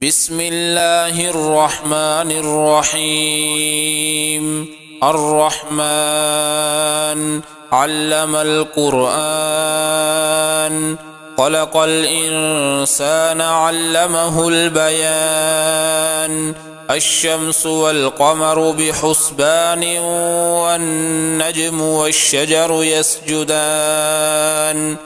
بسم الله الرحمن الرحيم. الرحمن علم القرآن، خلق الإنسان علمه البيان. الشمس والقمر بحسبان، والنجم والشجر يسجدان.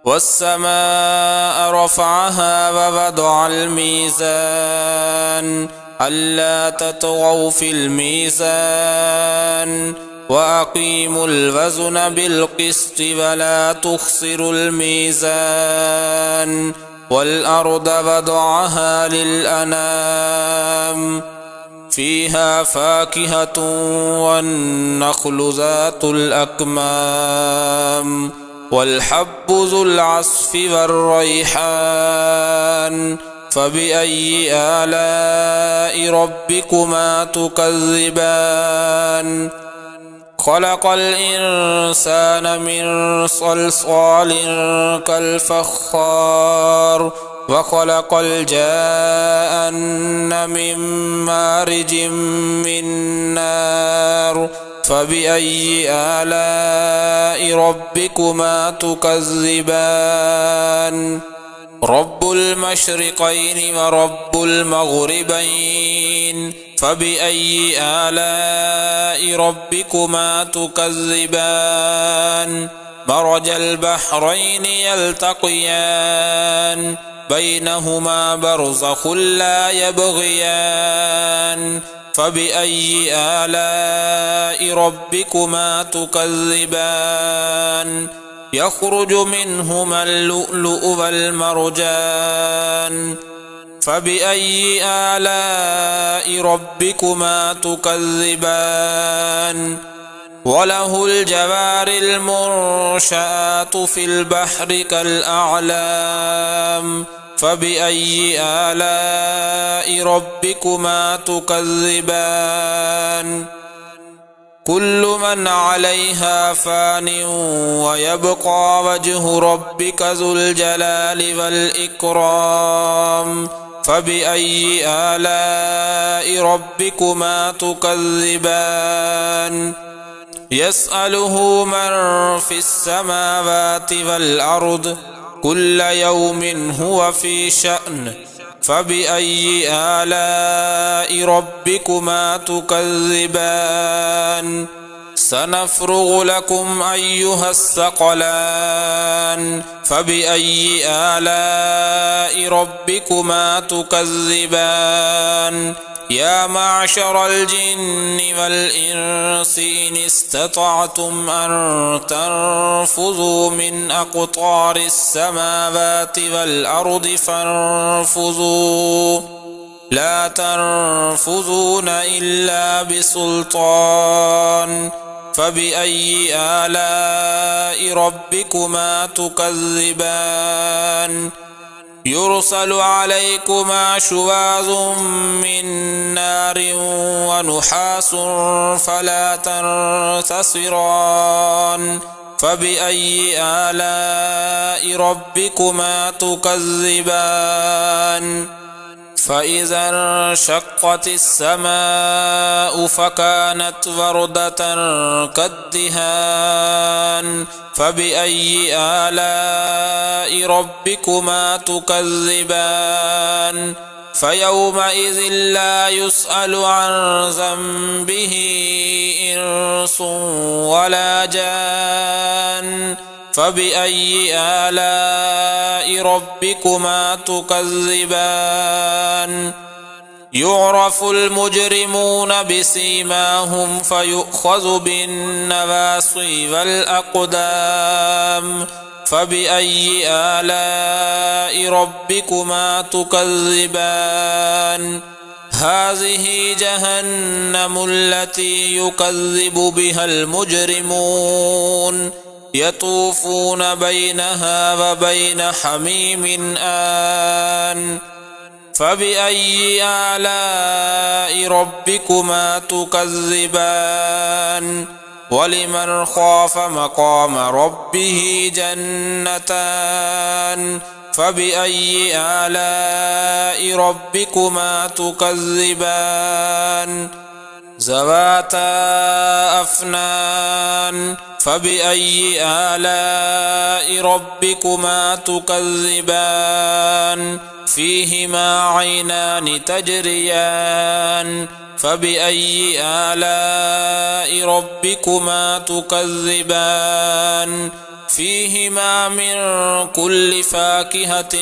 والسماء رفعها ووضع الميزان، ألا تطغوا في الميزان، وأقيموا الوزن بالقسط ولا تخسروا الميزان. والأرض وضعها للأنام، فيها فاكهة والنخل ذات الأكمام، والحب ذو العصف والريحان. فبأي آلاء ربكما تكذبان؟ خلق الإنسان من صلصال كالفخار، وخلق الجان من مارج من نار. فبأي آلاء ربكما تكذبان؟ رب المشرقين ورب المغربين، فبأي آلاء ربكما تكذبان؟ مرج البحرين يلتقيان، بينهما برزخ لا يبغيان. فبأي آلاء ربكما تكذبان؟ يخرج منهما اللؤلؤ والمرجان. فبأي آلاء ربكما تكذبان؟ وله الجوار المنشآت في البحر كالأعلام. فبأي آلاء ربكما تكذبان؟ كل من عليها فان، ويبقى وجه ربك ذو الجلال والإكرام. فبأي آلاء ربكما تكذبان؟ يسأله من في السماوات والأرض، كل يوم هو في شأن. فبأي آلاء ربكما تكذبان؟ سنفرغ لكم أيها الثقلان. فبأي آلاء ربكما تكذبان؟ يا معشر الجن والإنس إن استطعتم أن تنفذوا من أقطار السماوات والأرض فانفذوا، لا تنفذون إلا بسلطان. فبأي آلاء ربكما تكذبان؟ يرسل عليكما شواظ من نار ونحاس فلا تنتصران. فبأي آلاء ربكما تكذبان؟ فإذا انشقت السماء فكانت وردة كالدهان. فبأي آلاء ربكما تكذبان؟ فيومئذ لا يسأل عن ذنبه إنس ولا جان. فبأي آلاء ربكما تكذبان؟ يعرف المجرمون بسيماهم فيؤخذ بالنواصي والأقدام. فبأي آلاء ربكما تكذبان؟ هذه جهنم التي يكذب بها المجرمون، يطوفون بينها وبين حميم آن. فبأي آلاء ربكما تكذبان؟ ولمن خاف مقام ربه جنتان، فبأي آلاء ربكما تكذبان ذواتا أفنان فبأي آلاء ربكما تكذبان فيهما عينان تجريان فبأي آلاء ربكما تكذبان فيهما من كل فاكهة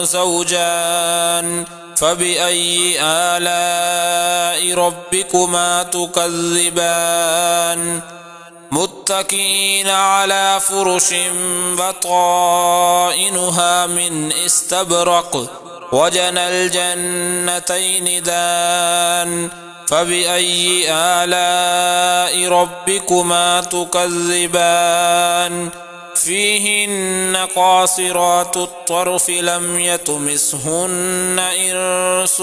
زوجان فبأي آلاء ربكما تكذبان متكئين على فرش بطائنها من استبرق وجنى الجنتين دان فبأي آلاء ربكما تكذبان فيهن قاصرات الطرف لم يطمثهن إنس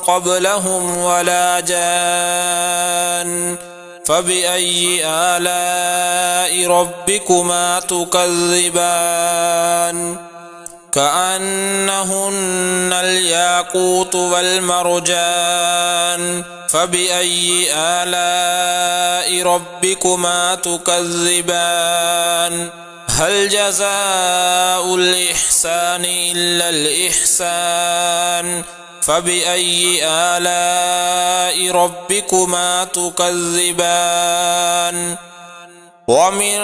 قبلهم ولا جان فبأي آلاء ربكما تكذبان كأنهن الياقوت والمرجان فبأي آلاء ربكما تكذبان هل جزاء الإحسان إلا الإحسان فبأي آلاء ربكما تكذبان ومن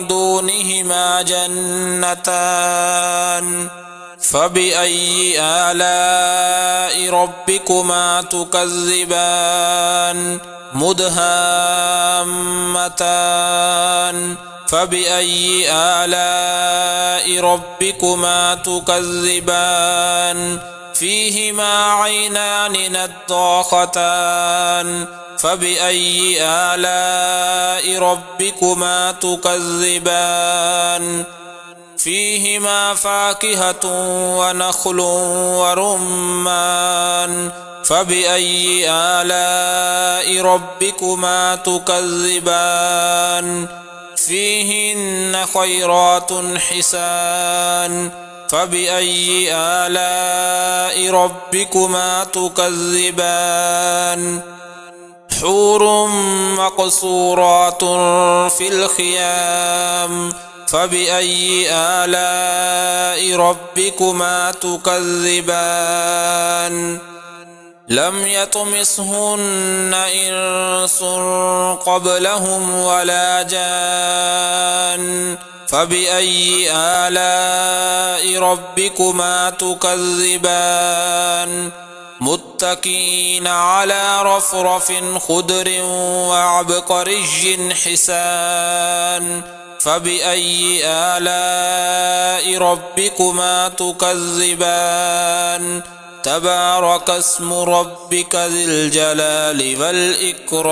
دونهما جنتان فبأي آلاء ربكما تكذبان مدهامتان فبأي آلاء ربكما تكذبان فيهما عينان نضاختان فبأي آلاء ربكما تكذبان فيهما فاكهة ونخل ورمان فبأي آلاء ربكما تكذبان فيهن خيرات حسان فبأي آلاء ربكما تكذبان حور مقصورات في الخيام فبأي آلاء ربكما تكذبان لم يطمثهن إنس قبلهم ولا جان فبأي آلاء ربكما تكذبان متكئين على رفرف خضر وعبقري حسان فبأي آلاء ربكما تكذبان تبارك اسم ربك ذي الجلال والإكرام